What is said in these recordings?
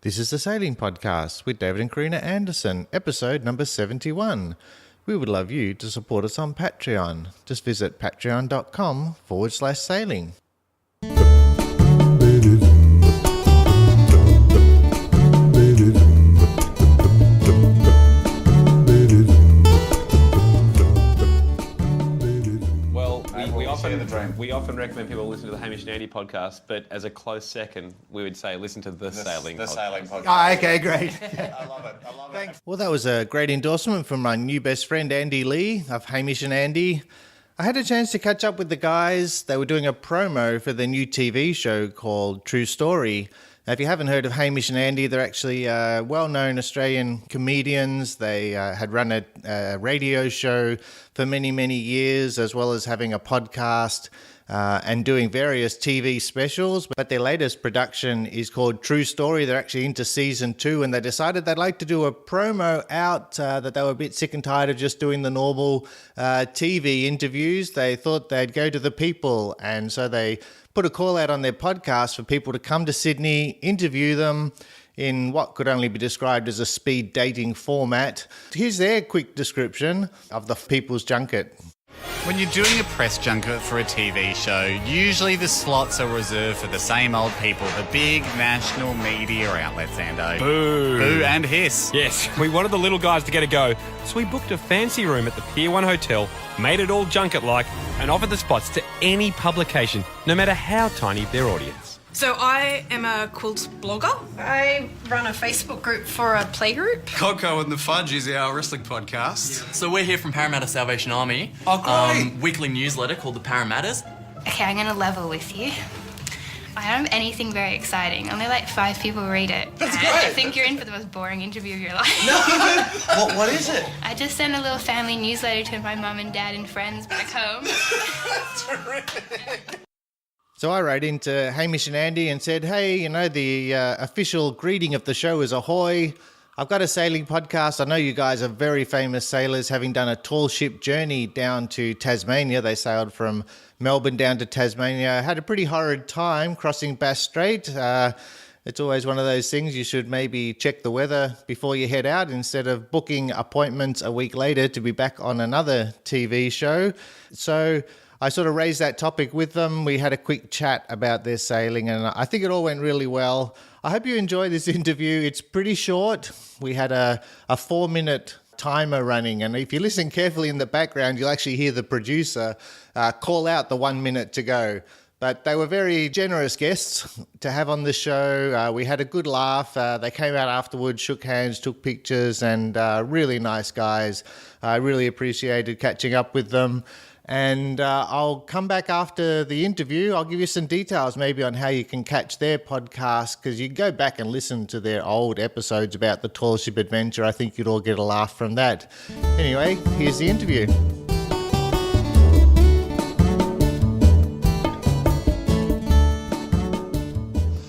This is the Sailing Podcast with David and Karina Anderson, episode number 71. We would love you to support us on Patreon. Just visit patreon.com/sailing. We often recommend people listen to the Hamish and Andy podcast, but as a close second, we would say listen to the Sailing podcast. Sailing podcast. Oh, okay, great. I love it. Thanks. Well, that was a great endorsement from my new best friend, Andy Lee of Hamish and Andy. I had a chance to catch up with the guys. They were doing a promo for their new TV show called True Story. Now, if you haven't heard of Hamish and Andy, they're actually well-known Australian comedians. They had run a radio show for many, many years, as well as having a podcast and doing various TV specials. But their latest production is called True Story. They're actually into season 2, and they decided they'd like to do a promo out that they were a bit sick and tired of just doing the normal TV interviews. They thought they'd go to the people, and so they put a call out on their podcast for people to come to Sydney, interview them in what could only be described as a speed dating format. Here's their quick description of the Peoples Junket. When you're doing a press junket for a TV show, usually the slots are reserved for the same old people, the big national media outlets, Ando. Boo. Boo and hiss. Yes, we wanted the little guys to get a go, so we booked a fancy room at the Pier 1 Hotel, made it all junket-like, and offered the spots to any publication, no matter how tiny their audience. So I am a quilt blogger. I run a Facebook group for a playgroup. Coco and the Fudge is our wrestling podcast. Yeah. So we're here from Parramatta Salvation Army. Oh, great. Weekly newsletter called the Parramatters. Okay, I'm going to level with you. I don't have anything very exciting. Only like 5 people read it. That's and great. I think you're in for the most boring interview of your life. No, what is it? I just sent a little family newsletter to my mum and dad and friends back home. Terrific. So I wrote into Hamish and Andy and said, hey, you know, the official greeting of the show is ahoy. I've got a sailing podcast. I know you guys are very famous sailors, having done a tall ship journey down to Tasmania. They sailed from Melbourne down to Tasmania. Had a pretty horrid time crossing Bass Strait. It's always one of those things you should maybe check the weather before you head out instead of booking appointments a week later to be back on another TV show. So I sort of raised that topic with them. We had a quick chat about their sailing, and I think it all went really well. I hope you enjoy this interview. It's pretty short. We had a 4-minute timer running, and if you listen carefully in the background, you'll actually hear the producer call out the 1 minute to go. But they were very generous guests to have on the show. We had a good laugh. They came out afterwards, shook hands, took pictures, and really nice guys. I really appreciated catching up with them. And I'll come back after the interview. I'll give you some details maybe on how you can catch their podcast, because you can go back and listen to their old episodes about the tall ship adventure. I think you'd all get a laugh from that. Anyway, here's the interview.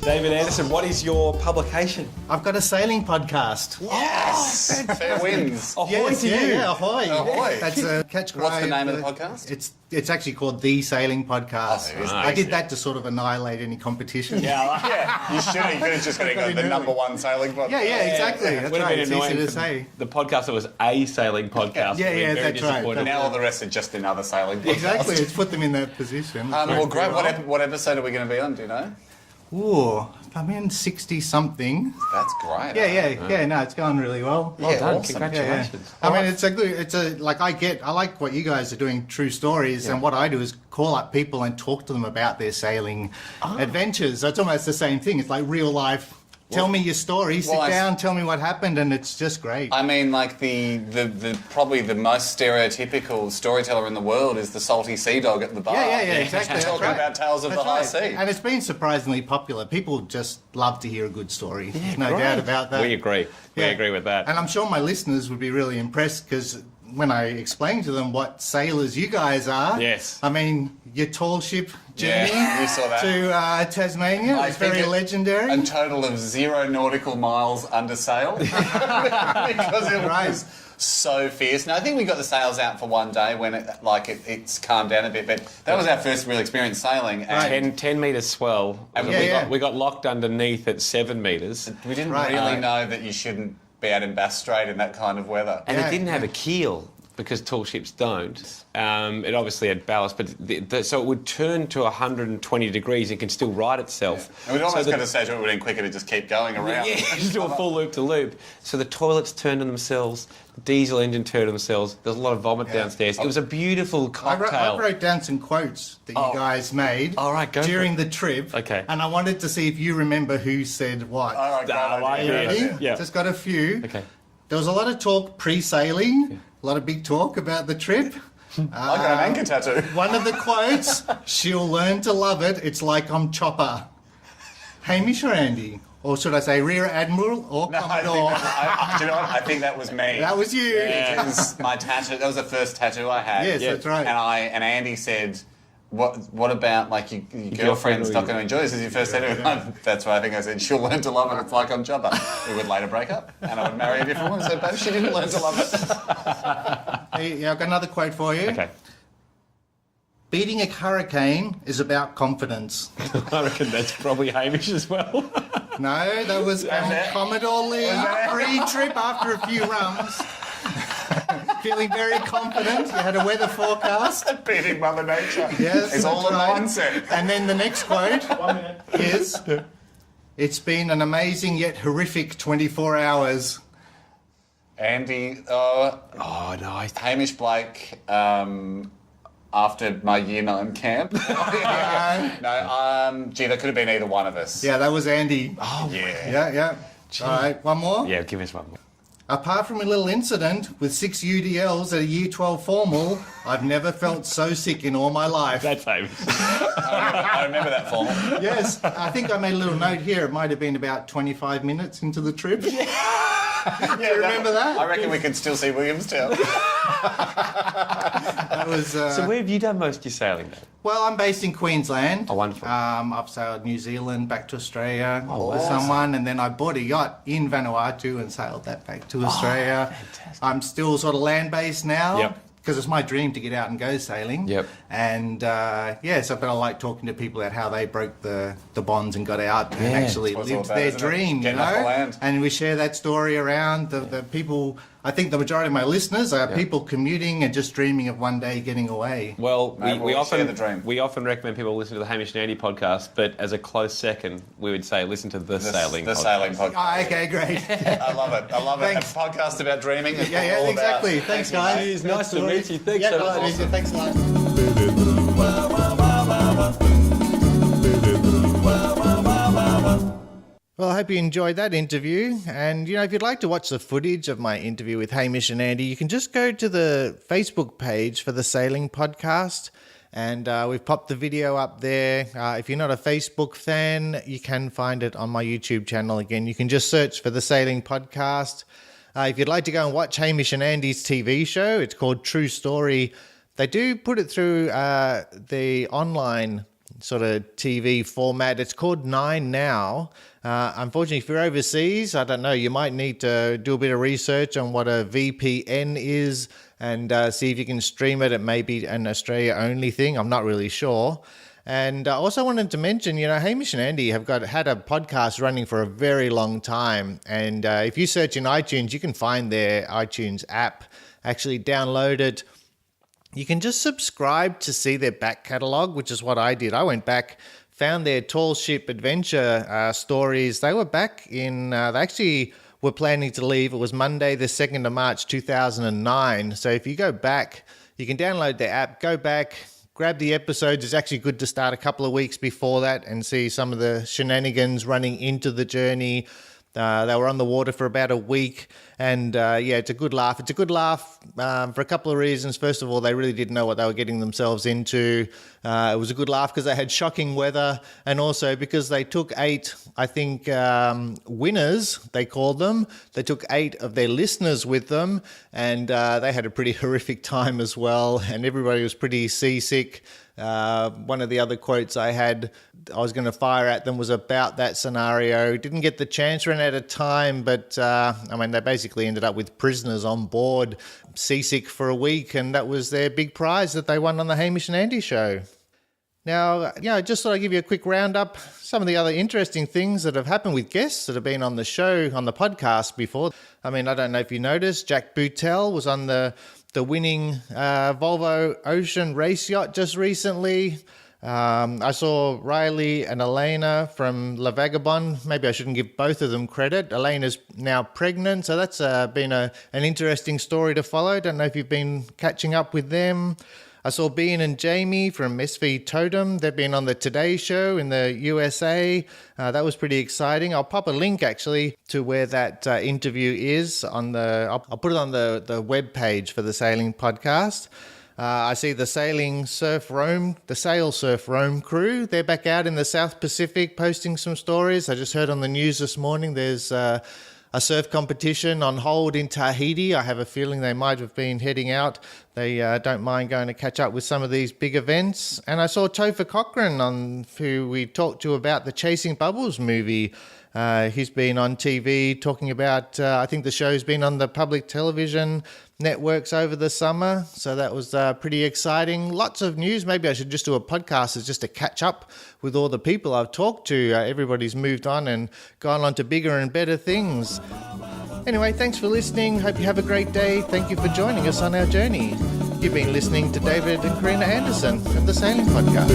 David Anderson, what is your publication? I've got a sailing podcast. Yes! Fair winds. Ahoy to you. Yeah, ahoy. Ahoy. That's a catch cry. What's the name of the podcast? It's actually called The Sailing Podcast. Oh, I did that to sort of annihilate any competition. Yeah, you should have just got to go the number one sailing podcast. Yeah, exactly. That's Would have right. been It's easy annoying to for say. the podcast that was a sailing podcast. Yeah, We're very that's right. disappointed. Now all the rest are just another sailing podcast. Exactly. It's put them in that position. Well, great. What episode are we going to be on, do you know? Ooh, I'm in 60-something. That's great. Yeah. No, it's going really well. Well done. Awesome. Congratulations. I mean, I like what you guys are doing, True Stories, and what I do is call up people and talk to them about their sailing adventures. So it's almost the same thing. It's like real life. Tell me your story. Sit down. Tell me what happened, and it's just great. I mean, like the probably the most stereotypical storyteller in the world is the salty sea dog at the bar. Yeah, exactly. Talking That's right. about tales of That's the high right. sea. And it's been surprisingly popular. People just love to hear a good story. There's no doubt about that. We agree. We agree with that. And I'm sure my listeners would be really impressed because when I explained to them what sailors you guys are. Yes. I mean, your tall ship journey we saw that. to Tasmania I was think very legendary. A total of 0 nautical miles under sail because it was so fierce. Now, I think we got the sails out for one day when it's calmed down a bit, but that was our first real experience sailing. And 10 metres swell. And we got locked underneath at 7 metres. we didn't really know that you shouldn't be out in Bass Strait in that kind of weather. And it didn't have a keel because tall ships don't. It obviously had ballast, but so it would turn to 120 degrees and can still right itself. And we'd almost got to say to it would have been quicker to just keep going around. Yeah, just do a full loop to loop. So the toilets turned on themselves, the diesel engine turned on themselves. There was a lot of vomit downstairs. It was a beautiful cocktail. I wrote down some quotes that you guys made during the trip. Okay. And I wanted to see if you remember who said what. All right, Ready? Yeah. Just got a few. Okay. There was a lot of talk pre-sailing, a lot of big talk about the trip. I got an anchor tattoo. One of the quotes, she'll learn to love it. It's like I'm Chopper. Hamish or Andy? Or should I say Rear Admiral or Commodore? Do you know what? I think that was me. That was you. It was my tattoo. That was the first tattoo I had. Yes, that's right. And Andy said, "What about like your girlfriend's not going to enjoy this?" As your first tattoo, that's why I think I said she'll learn to love it. It's like I'm Chopper. We would later break up, and I would marry a different woman. So, but she didn't learn to love it. Hey, I've got another quote for you. Okay. Beating a hurricane is about confidence. I reckon that's probably Hamish as well. No, that was from Commodore Lee. Pre-trip after a few rums. Feeling very confident. You had a weather forecast. Beating Mother Nature. Yes, It's all a that's right. mindset. And then the next quote is, "It's been an amazing yet horrific 24 hours." Andy, no. Hamish Blake, after my year 9 camp. Gee, that could have been either one of us. Yeah, that was Andy. Oh, yeah. Yeah. All right, one more. Yeah, give us one more. Apart from a little incident with 6 UDLs at a Year 12 formal, I've never felt so sick in all my life. That's Hamish. I remember that formal. Yes, I think I made a little note here. It might have been about 25 minutes into the trip. Do you remember that? I reckon we could still see Williamstown. That was. So where have you done most of your sailing then? Well, I'm based in Queensland. Oh, wonderful. I've sailed New Zealand back to Australia with someone, and then I bought a yacht in Vanuatu and sailed that back to Australia. Fantastic. I'm still sort of land-based now. Yep. Because it's my dream to get out and go sailing. Yep. And but I like talking to people about how they broke the bonds and got out and actually That's what lived it's all about, their isn't it? dream, Getting off the know? land. And we share that story around. The people, I think the majority of my listeners are people commuting and just dreaming of one day getting away. Well, Mate, we share often the dream. we often recommend people listen to the Hamish and Andy podcast, but as a close second, we would say listen to the sailing The podcast. sailing podcast. Oh, okay, great. I love it. I love Thanks. it. A podcast about dreaming. It's Yeah, all exactly. About, Thanks, guys. Cheers. Nice to meet you. Thanks Yeah, so nice to much. meet you. Thanks a lot. Well, I hope you enjoyed that interview. And, if you'd like to watch the footage of my interview with Hamish and Andy, you can just go to the Facebook page for the Sailing Podcast. And we've popped the video up there. If you're not a Facebook fan, you can find it on my YouTube channel. Again, you can just search for the Sailing Podcast. If you'd like to go and watch Hamish and Andy's TV show, it's called True Story. They do put it through the online sort of TV format. It's called 9 Now. Unfortunately, if you're overseas, I don't know, you might need to do a bit of research on what a VPN is and see if you can stream it. It may be an Australia-only thing. I'm not really sure. And I also wanted to mention, Hamish and Andy have had a podcast running for a very long time. And if you search in iTunes, you can find their iTunes app. Actually download it. You can just subscribe to see their back catalogue, which is what I did. I went back, found their tall ship adventure stories. They were back in, they actually were planning to leave. It was Monday, the 2nd of March, 2009. So if you go back, you can download their app, go back, grab the episodes. It's actually good to start a couple of weeks before that and see some of the shenanigans running into the journey. They were on the water for about a week, and it's a good laugh. It's a good laugh for a couple of reasons. First of all, they really didn't know what they were getting themselves into. It was a good laugh because they had shocking weather, and also because they took 8, I think, winners, they called them. They took 8 of their listeners with them, and they had a pretty horrific time as well, and everybody was pretty seasick. One of the other quotes I was going to fire at them was about that scenario. Didn't get the chance, ran out of time, but they basically ended up with prisoners on board, seasick for a week, and that was their big prize that they won on the Hamish and Andy show. Now, I just thought I'd give you a quick roundup. Some of the other interesting things that have happened with guests that have been on the show, on the podcast before. I don't know if you noticed, Jack Boutel was on the winning Volvo Ocean race yacht just recently. I saw Riley and Elena from La Vagabond. Maybe I shouldn't give both of them credit. Elena's now pregnant, so that's been an interesting story to follow. Don't know if you've been catching up with them. I saw Bean and Jamie from SV Totem. They've been on the Today Show in the USA. That was pretty exciting. I'll pop a link actually to where that interview is I'll put it on the web page for the Sailing Podcast. I see the Sail Surf Rome crew. They're back out in the South Pacific posting some stories. I just heard on the news this morning there's a surf competition on hold in Tahiti. I have a feeling they might have been heading out. They don't mind going to catch up with some of these big events. And I saw Topher Cochrane, who we talked to about the Chasing Bubbles movie. He's been on TV talking about, I think the show's been on the public television networks over the summer. So that was pretty exciting. Lots of news. Maybe I should just do a podcast just to catch up with all the people I've talked to. Everybody's moved on and gone on to bigger and better things. Anyway, thanks for listening. Hope you have a great day. Thank you for joining us on our journey. You've been listening to David and Karina Anderson at the Sailing Podcast.